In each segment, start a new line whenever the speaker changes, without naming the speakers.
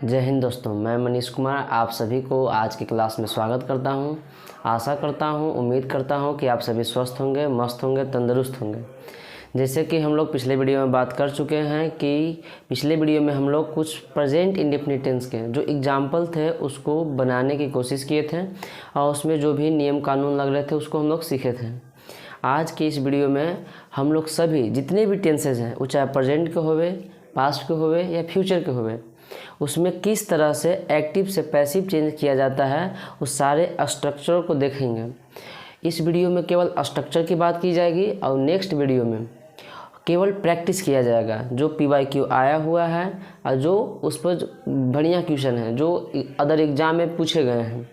जय हिंद दोस्तों, मैं मनीष कुमार आप सभी को आज की क्लास में स्वागत करता हूं। आशा करता हूं, उम्मीद करता हूं कि आप सभी स्वस्थ होंगे, मस्त होंगे, तंदुरुस्त होंगे। जैसे कि हम लोग पिछले वीडियो में बात कर चुके हैं कि पिछले वीडियो में हम लोग कुछ प्रेजेंट इंडेफिनिट टेंस के जो एग्जाम्पल थे उसको बनाने की कोशिश किए थे और उसमें जो भी नियम कानून लग रहे थे उसको हम लोग सीखे थे। आज की इस वीडियो में हम लोग सभी जितने भी टेंसेज हैं, वो चाहे प्रेजेंट के होवे, पास्ट के होवे या फ्यूचर के होवे, उसमें किस तरह से एक्टिव से पैसिव चेंज किया जाता है उस सारे स्ट्रक्चर को देखेंगे। इस वीडियो में केवल स्ट्रक्चर की बात की जाएगी और नेक्स्ट वीडियो में केवल प्रैक्टिस किया जाएगा जो PYQ आया हुआ है और जो उस पर बढ़िया क्वेश्चन है जो अदर एग्जाम में पूछे गए हैं।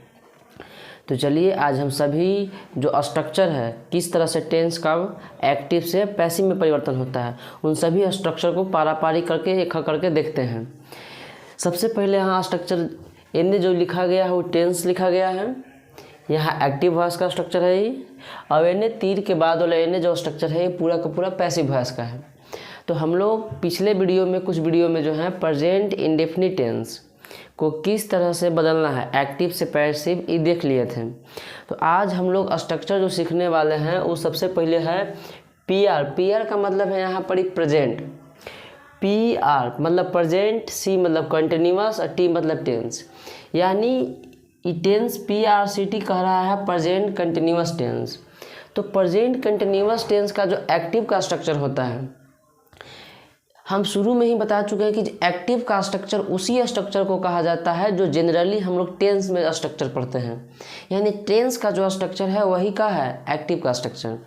तो चलिए आज हम सभी जो स्ट्रक्चर है, किस तरह से टेंस का एक्टिव से पैसिव में परिवर्तन होता है, उन सभी स्ट्रक्चर को पारी करके एक करके देखते हैं। सबसे पहले यहाँ स्ट्रक्चर एन जो लिखा गया है वो टेंस लिखा गया है। यहाँ एक्टिव वॉइस का स्ट्रक्चर है ये, और एन तीर के बाद वाला एन जो स्ट्रक्चर है ये पूरा का पूरा पैसिव वॉइस का है। तो हम लोग पिछले वीडियो में कुछ वीडियो में जो है प्रेजेंट इंडेफिनिट टेंस को किस तरह से बदलना है एक्टिव से पैसिव ये देख लिए थे। तो आज हम लोग स्ट्रक्चर जो सीखने वाले हैं वो सबसे पहले है PR का मतलब है यहाँ पर प्रेजेंट, PR मतलब प्रेजेंट, C मतलब कंटिन्यूअस और T मतलब टेंस। यानी ये टेंस PRCT कह रहा है प्रेजेंट कंटिन्यूअस टेंस। तो प्रेजेंट कंटिन्यूअस टेंस का जो एक्टिव का स्ट्रक्चर होता है, हम शुरू में ही बता चुके हैं कि एक्टिव का स्ट्रक्चर उसी स्ट्रक्चर को कहा जाता है जो जनरली हम लोग टेंस में स्ट्रक्चर पढ़ते हैं। यानी टेंस का जो स्ट्रक्चर है वही का है एक्टिव का स्ट्रक्चर।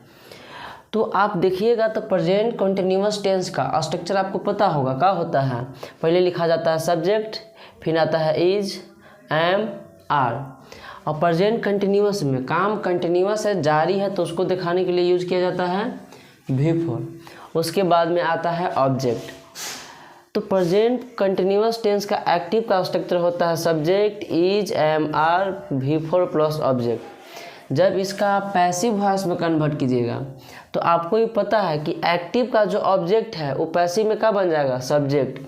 तो आप देखिएगा तो प्रेजेंट कंटिन्यूअस टेंस का स्ट्रक्चर आपको पता होगा क्या होता है। पहले लिखा जाता है सब्जेक्ट, फिर आता है इज, एम, आर। और प्रेजेंट कंटिन्यूअस में काम कंटिन्यूअस है, जारी है, तो उसको दिखाने के लिए यूज किया जाता है बिफोर। उसके बाद में आता है ऑब्जेक्ट। तो प्रेजेंट कंटिन्यूअस टेंस का एक्टिव का स्ट्रक्चर होता है subject, is, am, are, before plus object. जब इसका पैसिव वॉइस में कन्वर्ट कीजिएगा तो आपको ये पता है कि एक्टिव का जो ऑब्जेक्ट है वो पैसिव में क्या बन जाएगा, सब्जेक्ट।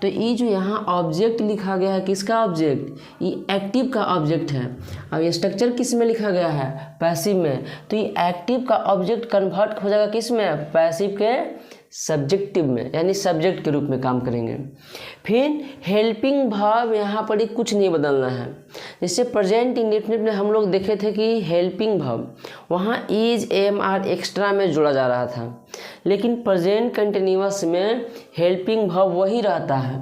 तो ये जो यहाँ ऑब्जेक्ट लिखा गया है, किसका ऑब्जेक्ट, ये एक्टिव का ऑब्जेक्ट है। अब ये स्ट्रक्चर किस में लिखा गया है, पैसिव में। तो ये एक्टिव का ऑब्जेक्ट कन्वर्ट हो जाएगा किस में, पैसिव के सब्जेक्टिव में, यानी सब्जेक्ट के रूप में काम करेंगे। फिर हेल्पिंग वर्ब यहाँ पर ही कुछ नहीं बदलना है। जैसे प्रेजेंट इंडेफिनिट में हम लोग देखे थे कि हेल्पिंग वर्ब वहाँ इज, एम, आर एक्स्ट्रा में जोड़ा जा रहा था, लेकिन प्रेजेंट कंटिन्यूअस में हेल्पिंग वर्ब वही रहता है।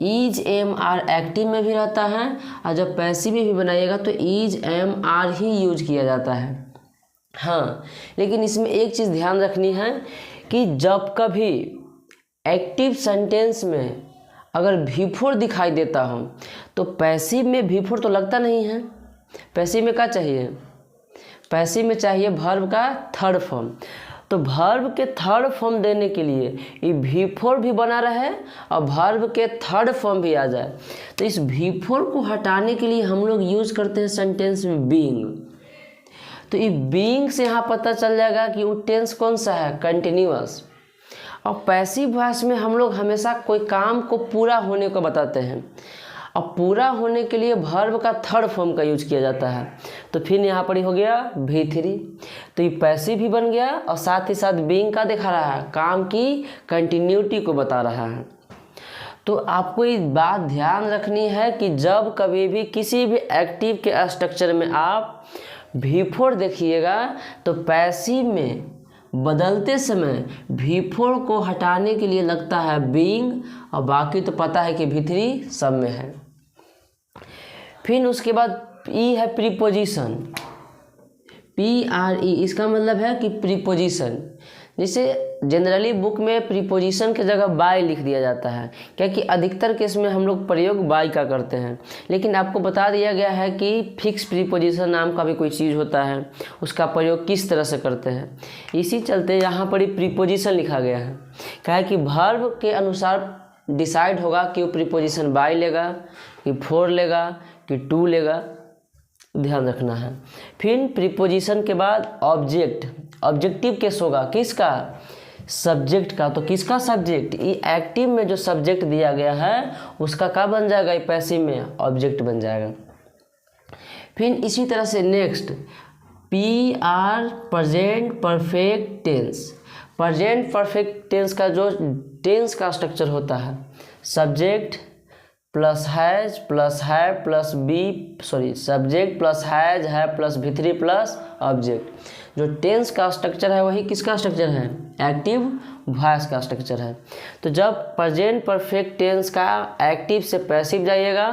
इज, एम, आर एक्टिव में भी रहता है और जब पैसिव में भी बनाइएगा तो इज, एम, आर ही यूज किया जाता है। हाँ, लेकिन इसमें एक चीज़ ध्यान रखनी है कि जब कभी एक्टिव सेंटेंस में अगर बिफोर दिखाई देता हो तो पैसिव में बिफोर तो लगता नहीं है। पैसिव में क्या चाहिए, पैसिव में चाहिए वर्ब का थर्ड फॉर्म। तो वर्ब के थर्ड फॉर्म देने के लिए ये बिफोर भी बना रहे और वर्ब के थर्ड फॉर्म भी आ जाए। तो इस बिफोर को हटाने के लिए हम लोग यूज करते हैं सेंटेंस में बीइंग। तो ये बीइंग से यहाँ पता चल जाएगा कि वो टेंस कौन सा है, कंटिन्यूअस। और पैसिव वॉइस में हम लोग हमेशा कोई काम को पूरा होने को बताते हैं और पूरा होने के लिए वर्ब का थर्ड फॉर्म का यूज किया जाता है। तो फिर यहाँ पर ही हो गया V3। तो ये पैसिव भी बन गया और साथ ही साथ बीइंग का दिखा रहा है, काम की कंटिन्यूटी को बता रहा है। तो आपको ये बात ध्यान रखनी है कि जब कभी भी किसी भी एक्टिव के स्ट्रक्चर में आप बिफोर देखिएगा तो पैसिव में बदलते समय बिफोर को हटाने के लिए लगता है बीइंग और बाकी तो पता है कि V3 सब में है। फिर उसके बाद ई है प्रीपोजिशन, PRE, इसका मतलब है कि प्रीपोजिशन। जैसे जनरली बुक में प्रीपोजिशन की जगह बाय लिख दिया जाता है, क्योंकि अधिकतर केस में हम लोग प्रयोग बाय का करते हैं। लेकिन आपको बता दिया गया है कि फिक्स प्रीपोजिशन नाम का भी कोई चीज़ होता है, उसका प्रयोग किस तरह से करते हैं। इसी चलते यहाँ पर ही प्रीपोजिशन लिखा गया है, क्या है कि वर्ब के अनुसार डिसाइड होगा कि वो प्रीपोजिशन बाय लेगा, कि फोर लेगा, कि टू लेगा, ध्यान रखना है। फिर प्रीपोजिशन के बाद ऑब्जेक्ट, ऑब्जेक्टिव केस होगा किसका, सब्जेक्ट का, तो किसका सब्जेक्ट, ये एक्टिव में जो सब्जेक्ट दिया गया है उसका क्या बन जाएगा, ये पैसिव में ऑब्जेक्ट बन जाएगा। फिर इसी तरह से next P R present perfect tense. Present perfect tense का जो टेंस का स्ट्रक्चर होता है सब्जेक्ट प्लस हैज प्लस है प्लस सब्जेक्ट प्लस हैज है प्लस V3 प्लस ऑब्जेक्ट। जो टेंस का स्ट्रक्चर है वही किसका स्ट्रक्चर है, एक्टिव वॉइस का स्ट्रक्चर है। तो जब प्रेजेंट परफेक्ट टेंस का एक्टिव से पैसिव जाइएगा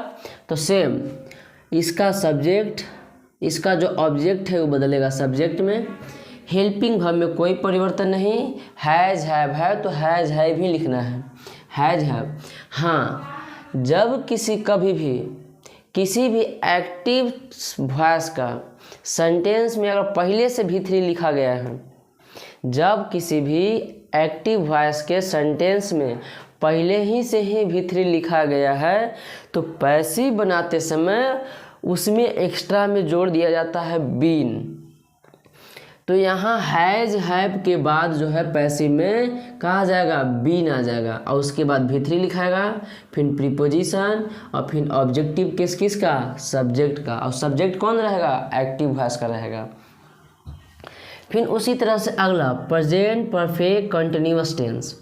तो सेम इसका सब्जेक्ट, इसका जो ऑब्जेक्ट है वो बदलेगा सब्जेक्ट में। हेल्पिंग वर्ब में कोई परिवर्तन नहीं, हैज हैव है तो हैज हैव भी लिखना है, हैज हैव। हाँ, जब किसी भी एक्टिव वॉइस का सेंटेंस में अगर पहले से V3 लिखा गया है, जब किसी भी एक्टिव वॉइस के सेंटेंस में पहले ही से ही V3 लिखा गया है तो पैसिव बनाते समय उसमें एक्स्ट्रा में जोड़ दिया जाता है बीन। तो यहाँ हैज हैव के बाद जो है पैसिव में कहा जाएगा बीन आ जाएगा और उसके बाद V3 लिखाएगा, फिर प्रीपोजिशन और फिर ऑब्जेक्टिव किसका, सब्जेक्ट का। और सब्जेक्ट कौन रहेगा, एक्टिव वॉइस का रहेगा। फिर उसी तरह से अगला present perfect continuous tense.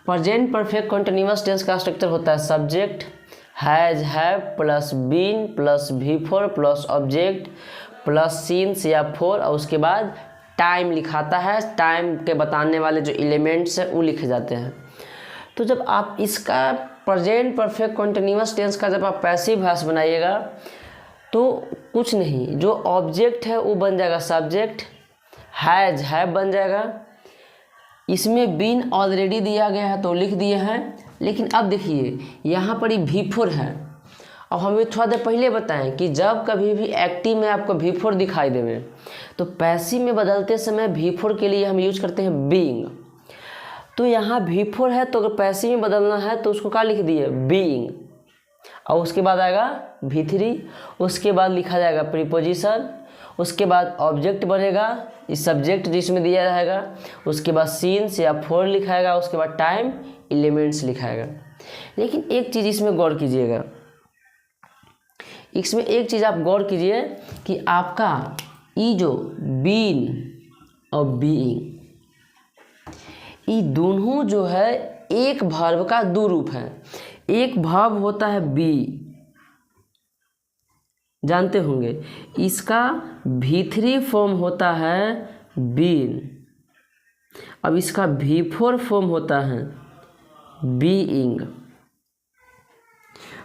Present perfect continuous tense का स्ट्रक्चर होता है subject has have plus been plus V4 plus object plus since या फोर और उसके बाद टाइम लिखाता है, टाइम के बताने वाले जो एलिमेंट्स हैं वो लिखे जाते हैं। तो जब आप इसका प्रेजेंट परफेक्ट कंटिन्यूअस टेंस का जब आप पैसिव वॉइस बनाइएगा तो कुछ नहीं, जो ऑब्जेक्ट है वो बन जाएगा सब्जेक्ट, हैज हैव बन जाएगा। इसमें बीन ऑलरेडी दिया गया है तो लिख दिए हैं, लेकिन अब देखिए यहाँ पर ही V4 है। अब हमें थोड़ा देर पहले बताएं कि जब कभी भी एक्टिव में आपको V4 दिखाई देवे तो पैसिव में बदलते समय V4 के लिए हम यूज करते हैं बीइंग। तो यहाँ V4 है तो अगर पैसिव में बदलना है तो उसको क्या लिख दिए, बीइंग, और उसके बाद आएगा V3, उसके बाद लिखा जाएगा प्रीपोजिशन, उसके बाद ऑब्जेक्ट बनेगा इस सब्जेक्ट जिसमें दिया रहेगा, उसके बाद सीन्स या फोर लिखाएगा, उसके बाद टाइम एलिमेंट्स लिखाएगा। लेकिन एक चीज़ इसमें गौर कीजिएगा, इसमें एक चीज़ आप गौर कीजिए कि आपका ये जो बीन और बीइंग ये दोनों जो है एक वर्ब का दो रूप है। एक वर्ब होता है बी, जानते होंगे, इसका V3 फॉर्म होता है बीन, अब इसका V4 फॉर्म होता है बीइंग।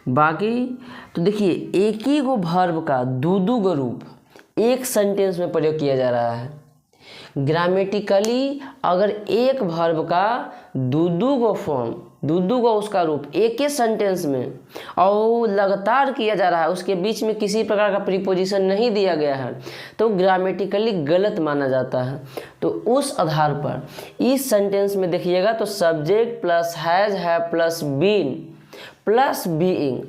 बाकी तो देखिए एक ही गो वर्ब का दो गो रूप एक सेंटेंस में प्रयोग किया जा रहा है। ग्रामेटिकली अगर एक वर्ब का दो गो फॉर्म, दो गो उसका रूप एक ही सेंटेंस में और लगातार किया जा रहा है, उसके बीच में किसी प्रकार का प्रीपोजिशन नहीं दिया गया है तो ग्रामेटिकली गलत माना जाता है। तो उस आधार पर इस सेंटेंस में देखिएगा तो सब्जेक्ट प्लस हैज है प्लस बीन प्लस बीइंग,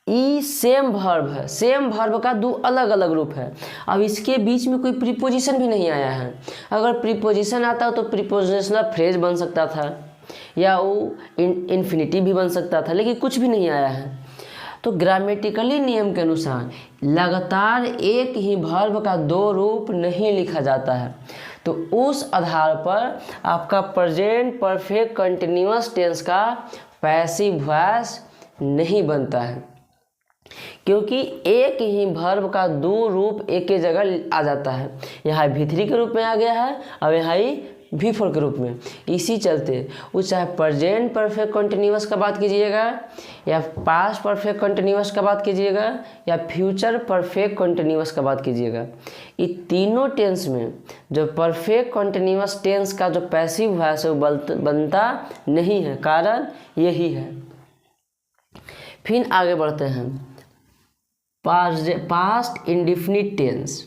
ई सेम वर्ब है, सेम वर्ब का दो अलग अलग रूप है। अब इसके बीच में कोई प्रीपोजिशन भी नहीं आया है। अगर प्रीपोजिशन आता तो प्रीपोजिशनल फ्रेज बन सकता था या वो इन्फिनिटी भी बन सकता था, लेकिन कुछ भी नहीं आया है। तो ग्रामेटिकली नियम के अनुसार लगातार एक ही वर्ब का दो रूप नहीं लिखा जाता है। तो उस आधार पर आपका प्रेजेंट परफेक्ट कंटिन्यूअस टेंस का पैसिव वॉइस नहीं बनता है, क्योंकि एक ही वर्ब का दो रूप एक ही जगह आ जाता है। यहाँ V3 के रूप में आ गया है और यहाँ V4 के रूप में। इसी चलते वो चाहे प्रेजेंट परफेक्ट कंटिन्यूअस का बात कीजिएगा या पास्ट परफेक्ट कंटिन्यूअस का बात कीजिएगा या फ्यूचर परफेक्ट कंटिन्यूअस का बात कीजिएगा, ये तीनों टेंस में जो परफेक्ट कंटिन्यूअस टेंस का जो पैसिव वॉइस है वो बनता नहीं है। कारण यही है। फिर आगे बढ़ते हैं past indefinite tense.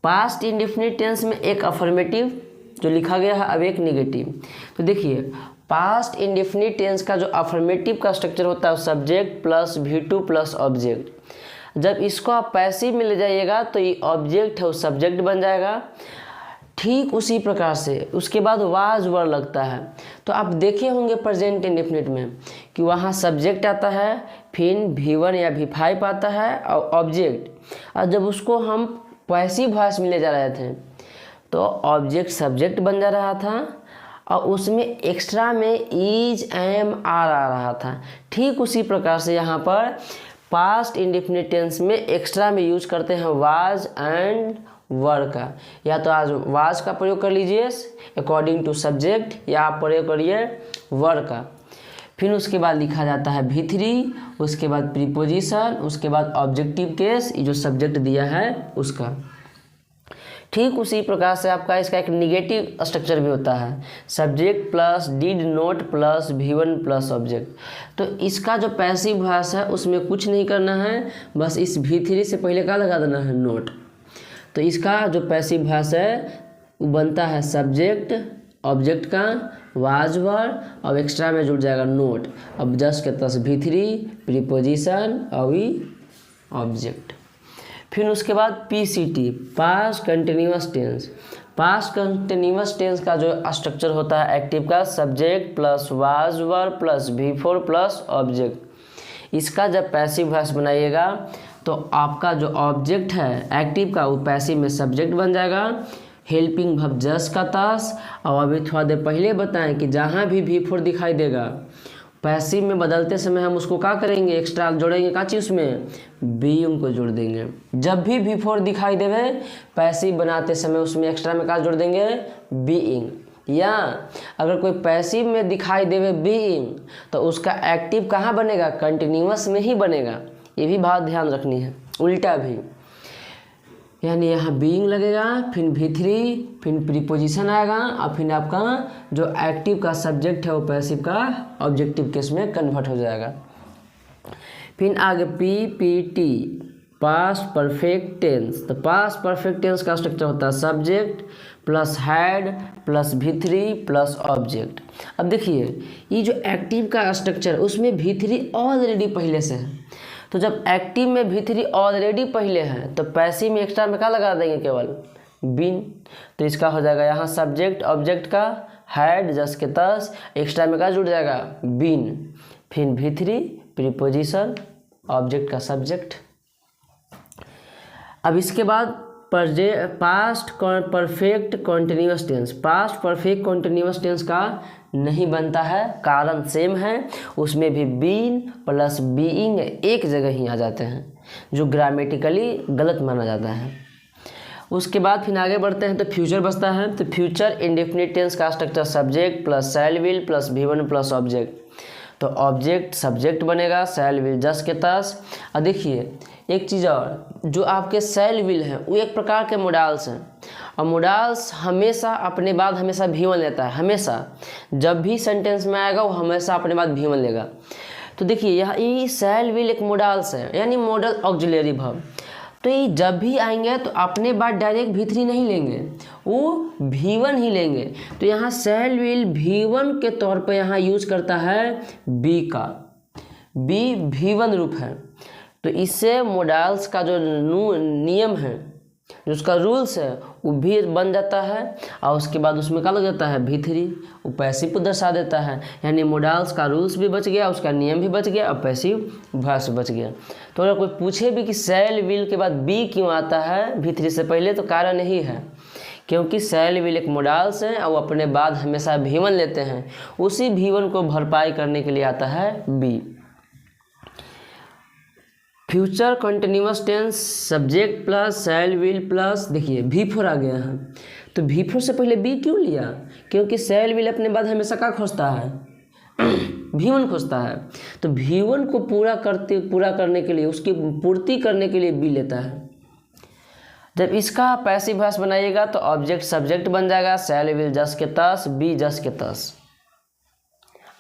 Past indefinite tense में एक अफर्मेटिव जो लिखा गया है, अब एक नेगेटिव। तो देखिए पास्ट इंडेफिनिट टेंस का जो अफर्मेटिव का स्ट्रक्चर होता है subject plus V2 plus object. जब इसको आप पैसिव में ले जाइएगा तो ये ऑब्जेक्ट है वो सब्जेक्ट बन जाएगा, ठीक उसी प्रकार से उसके बाद वाज वर लगता है। तो आप देखे होंगे प्रेजेंट इंडेफिनिट में कि वहाँ सब्जेक्ट आता है, फिर V1 या V5 आता है और ऑब्जेक्ट, और जब उसको हम पैसिव वॉइस में ले जा रहे थे तो ऑब्जेक्ट सब्जेक्ट बन जा रहा था और उसमें एक्स्ट्रा में इज एम आर आ रहा था। ठीक उसी प्रकार से यहाँ पर पास्ट इंडेफिनिट टेंस में एक्स्ट्रा में यूज करते हैं वाज एंड वर का। या तो आज वाज का प्रयोग कर लीजिए अकॉर्डिंग टू सब्जेक्ट, या आप प्रयोग करिए वर का। फिर उसके बाद लिखा जाता है V3, उसके बाद प्रीपोजिशन, उसके बाद ऑब्जेक्टिव केस, ये जो सब्जेक्ट दिया है उसका। ठीक उसी प्रकार से आपका इसका एक निगेटिव स्ट्रक्चर भी होता है, subject plus did note plus V1 plus object. तो इसका जो पैसिव वॉइस है उसमें कुछ नहीं करना है, बस इस V3 से पहले क्या लगा देना है, नोट। तो इसका जो पैसिव वॉइस है वो बनता है सब्जेक्ट ऑब्जेक्ट का वाज वर और एक्स्ट्रा में जुड़ जाएगा नोट। अब जस्ट के तस V3 प्रीपोजिशन और ऑब्जेक्ट। फिर उसके बाद PCT past continuous tense. Past continuous tense का जो स्ट्रक्चर होता है एक्टिव का subject plus was were plus V4 plus object. इसका जब पैसिव वॉइस बनाइएगा तो आपका जो ऑब्जेक्ट है एक्टिव का वो पैसिव में सब्जेक्ट बन जाएगा, हेल्पिंग वर्ब जस्ट का तस। और अभी थोड़ा देर पहले बताएं कि जहाँ भी V4 दिखाई देगा पैसिव में बदलते समय हम उसको क्या करेंगे, एक्स्ट्रा जोड़ेंगे का चीज़ में, बीइंग को जोड़ देंगे। जब भी V4 दिखाई देवे पैसिव बनाते समय उसमें एक्स्ट्रा में क्या जोड़ देंगे, बीइंग। या अगर कोई पैसिव में दिखाई देवे बीइंग तो उसका एक्टिव कहाँ बनेगा, कंटिन्यूअस में ही बनेगा। ये भी बात ध्यान रखनी है। उल्टा भी, यानी यहाँ बीइंग लगेगा, फिर V3, फिर प्रीपोजिशन आएगा और फिर आपका जो एक्टिव का सब्जेक्ट है वो पैसिव का ऑब्जेक्टिव केस में कन्वर्ट हो जाएगा। फिर आगे PPT पास्ट परफेक्ट टेंस। तो पास्ट परफेक्ट टेंस का स्ट्रक्चर होता है subject plus had plus V3 plus object. अब देखिए ये जो एक्टिव का स्ट्रक्चर उसमें V3 ऑलरेडी पहले से है, तो जब एक्टिव में V3 ऑलरेडी पहले है तो पैसिव में एक्स्ट्रा में क्या लगा देंगे, केवल बीन। तो इसका हो जाएगा यहाँ सब्जेक्ट ऑब्जेक्ट का हैड जस्ट के तस, एक्स्ट्रा में क्या जुड़ जाएगा, बीन। फिर V3 प्रीपोजिशन ऑब्जेक्ट का सब्जेक्ट। अब इसके बाद past perfect continuous tense. Past perfect continuous tense का नहीं बनता है, कारण सेम है, उसमें भी बीन प्लस बीइंग एक जगह ही आ जाते हैं, जो ग्रामेटिकली गलत माना जाता है। उसके बाद फिर आगे बढ़ते हैं तो फ्यूचर बचता है। तो फ्यूचर इंडेफिनिट टेंस का structure subject plus shall will plus V1 plus object. तो ऑब्जेक्ट सब्जेक्ट बनेगा, शैल विल जस्ट के तस। और देखिए एक चीज़ और, जो आपके शैल विल हैं वो एक प्रकार के मोडाल्स हैं, और मोडाल्स हमेशा अपने बाद हमेशा V1 लेता है। हमेशा जब भी सेंटेंस में आएगा वो हमेशा अपने बाद V1 लेगा। तो देखिए यहाँ ये शैल विल एक मोडाल्स है, यानी मॉडल ऑक्सिलरी वर्ब। तो ये जब भी आएंगे तो अपने बाद डायरेक्ट V3 नहीं लेंगे, वो V1 ही लेंगे। तो यहाँ शैल विल V1 के तौर पे यहाँ यूज करता है बी का, बी V1 रूप है। तो इससे मोडाल्स का जो नियम है, जो उसका रूल्स है वो भी बन जाता है, और उसके बाद उसमें क्या लग जाता है V3, वो पैसिव को दर्शा देता है। यानी मोडाल्स का रूल्स भी बच गया, उसका नियम भी बच गया और पैसिव वॉइस बच गया। तो अगर कोई पूछे भी कि शैल विल के बाद बी क्यों आता है V3 से पहले, तो कारण यही है क्योंकि शैल विल एक मोडाल्स हैं और वो अपने बाद हमेशा V1 लेते हैं, उसी V1 को भरपाई करने के लिए आता है be. Future continuous tense subject plus shall will plus, देखिए V4 आ गया है। तो V4 से पहले बी क्यों लिया, क्योंकि शैल विल अपने बाद हमेशा क्या खोजता है, V1 खोजता है। तो V1 को पूरा करने के लिए, उसकी पूर्ति करने के लिए बी लेता है। जब इसका पैसिव वॉइस बनाइएगा तो ऑब्जेक्ट सब्जेक्ट बन जाएगा, शैल विल जस्ट के तस, बी जस्ट के तस।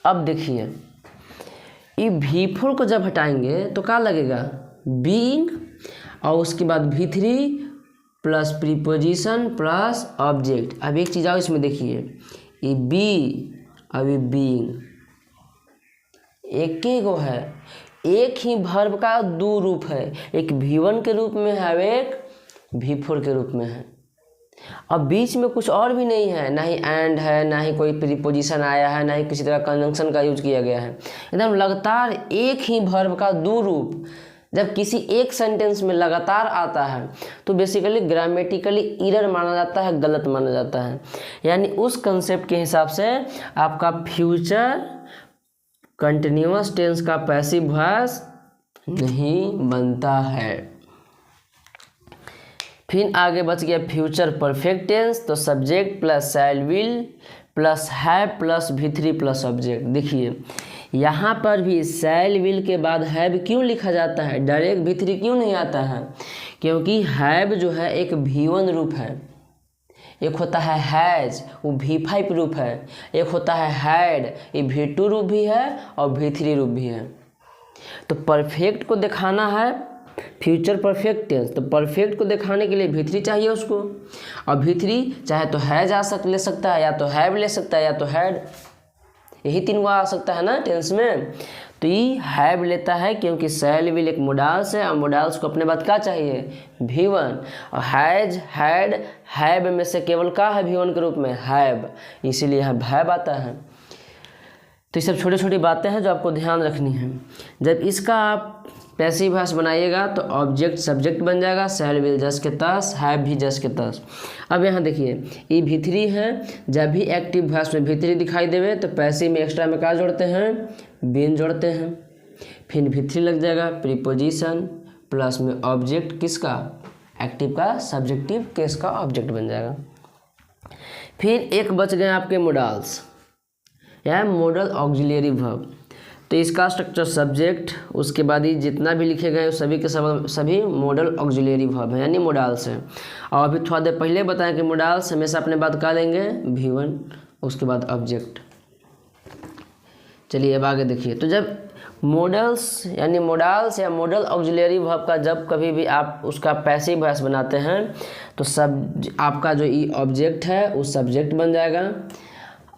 अब देखिए ये V4 को जब हटाएंगे तो क्या लगेगा, बीइंग, और उसके बाद V3 plus preposition plus object. अब एक चीज़ आओ इसमें देखिए, ये बी अभी बीइंग एक ही गो है, एक ही वर्ब का दो रूप है, एक V1 के रूप में है, एक V4 के रूप में है। अब बीच में कुछ और भी नहीं है, ना ही एंड है, ना ही कोई प्रीपोजिशन आया है, ना ही किसी तरह कंजंक्शन का यूज किया गया है। एकदम लगातार एक ही वर्ब का दो रूप जब किसी एक सेंटेंस में लगातार आता है तो बेसिकली ग्रामेटिकली एरर माना जाता है, गलत माना जाता है। यानी उस कंसेप्ट के हिसाब से आपका फ्यूचर कंटिन्यूअस टेंस का पैसिव वॉइस नहीं बनता है। फिर आगे बच गया फ्यूचर परफेक्ट टेंस, तो subject plus shall will plus have plus V3 plus object. देखिए यहाँ पर भी शैल विल के बाद हैव क्यों लिखा जाता है, डायरेक्ट V3 क्यों नहीं आता है? क्योंकि हैव जो है एक V1 रूप है, एक होता है हैज वो V5 रूप है, एक होता है हैड ये V2 रूप भी है और V3 रूप भी है। तो परफेक्ट को दिखाना है फ्यूचर परफेक्ट टेंस, तो परफेक्ट को दिखाने के लिए V3 चाहिए उसको, और V3 चाहे तो हैज ले सकता है, या तो हैव ले सकता है, या तो हैड, यही तीन आ सकता है ना टेंस में। तो ये हैव लेता है क्योंकि शैल विल एक मोडाल्स है और मोडाल्स को अपने बाद क्या चाहिए V1, और हैज हैड हैव में से केवल का है V1 के रूप में हैव, इसीलिए यहाँ हैव आता है। तो ये सब छोटी छोटी बातें हैं जो आपको ध्यान रखनी है। जब इसका आप पैसिव वॉइस बनाइएगा तो ऑब्जेक्ट सब्जेक्ट बन जाएगा, शैल विल जस के तस, हैव भी जस के तस। अब यहाँ देखिए ये V3 है, जब भी एक्टिव वॉइस में V3 दिखाई देवे तो पैसिव में एक्स्ट्रा में क्या जोड़ते हैं, बीन जोड़ते हैं। फिर V3 लग जाएगा प्रीपोजिशन प्लस में ऑब्जेक्ट किसका, एक्टिव का, सब्जेक्टिव केस का ऑब्जेक्ट बन जाएगा। फिर एक बच गए आपके मोडाल्स या मॉडल ऑक्सिलियरी वर्ब, तो इसका स्ट्रक्चर सब्जेक्ट, उसके बाद ही जितना भी लिखे गए सभी के सभी मॉडल ऑक्सिलियरी वर्ब है यानी मोडाल्स हैं। और अभी थोड़ा देर पहले बताया कि मोडाल्स हमेशा अपने बाद का लेंगे V1, उसके बाद ऑब्जेक्ट। चलिए अब आगे देखिए, तो जब मॉडल्स यानी मोडाल्स या मॉडल ऑक्सिलियरी वर्ब का जब कभी भी आप उसका पैसिव वॉइस बनाते हैं तो सब आपका जो ये ऑब्जेक्ट है वो सब्जेक्ट बन जाएगा,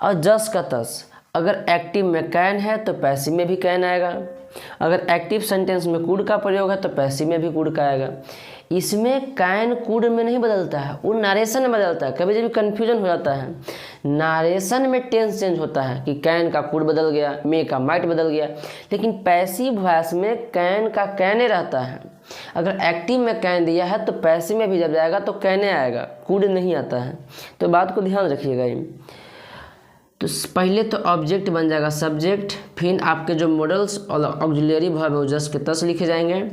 और जस का तस। अगर एक्टिव में कैन है तो पैसिव में भी कैन आएगा, अगर एक्टिव सेंटेंस में कुड का प्रयोग है तो पैसिव में भी कुड का आएगा। इसमें कैन कुड में नहीं बदलता है, वो नारेशन में बदलता है। कभी कभी कन्फ्यूजन हो जाता है, नारेशन में टेंस चेंज होता है कि कैन का कुड बदल गया, मे का माइट बदल गया, लेकिन पैसिव वॉइस में कैन का कैने रहता है। अगर एक्टिव में कैन दिया है तो पैसिव में भी जब जाएगा तो कैने आएगा, कुड नहीं आता है। तो बात को ध्यान रखिएगा। ये तो पहले तो ऑब्जेक्ट बन जाएगा सब्जेक्ट, फिर आपके जो मॉडल्स और ऑक्सिलियरी वर्ब है जस्ट के तस लिखे जाएंगे।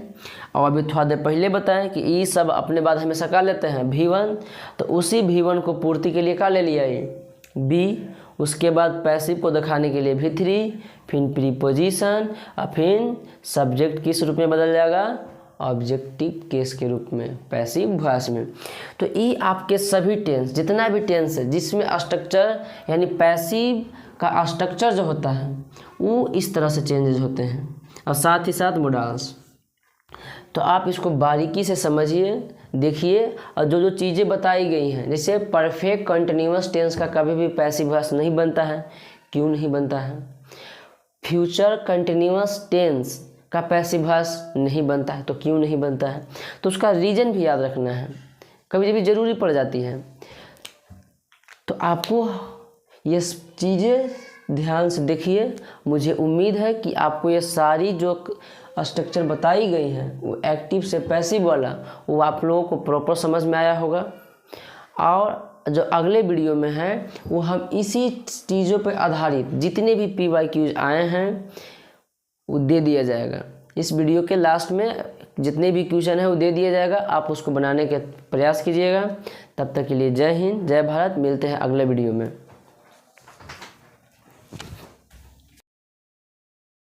और अभी थोड़ा देर पहले बताएं कि ये सब अपने बाद हमेशा का लेते हैं V1, तो उसी V1 को पूर्ति के लिए का ले लिया ये B, उसके बाद पैसिव को दिखाने के लिए V3, फिर प्रीपोजिशन और फिर सब्जेक्ट किस रूप में बदल जाएगा, ऑब्जेक्टिव केस के रूप में, पैसिव वॉइस में। तो ये आपके सभी टेंस, जितना भी टेंस है जिसमें स्ट्रक्चर यानी पैसिव का स्ट्रक्चर जो होता है वो इस तरह से चेंजेस होते हैं, और साथ ही साथ मोडाल्स। तो आप इसको बारीकी से समझिए, देखिए, और जो जो चीज़ें बताई गई हैं, जैसे परफेक्ट कंटिन्यूअस टेंस का कभी भी पैसिव वॉइस नहीं बनता है, क्यों नहीं बनता है? फ्यूचर कंटिन्यूअस टेंस का पैसिव वॉइस नहीं बनता है, तो क्यों नहीं बनता है? तो उसका रीज़न भी याद रखना है, कभी कभी ज़रूरी पड़ जाती है। तो आपको ये चीज़ें ध्यान से देखिए। मुझे उम्मीद है कि आपको ये सारी जो स्ट्रक्चर बताई गई हैं वो एक्टिव से पैसिव वाला वो आप लोगों को प्रॉपर समझ में आया होगा। और जो अगले वीडियो में है वो हम इसी चीज़ों पर आधारित जितने भी PYQs आए हैं वो दे दिया जाएगा। इस वीडियो के लास्ट में जितने भी क्वेश्चन है वो दे दिया जाएगा, आप उसको बनाने के प्रयास कीजिएगा। तब तक के लिए जय हिंद, जय भारत। मिलते हैं अगले वीडियो में।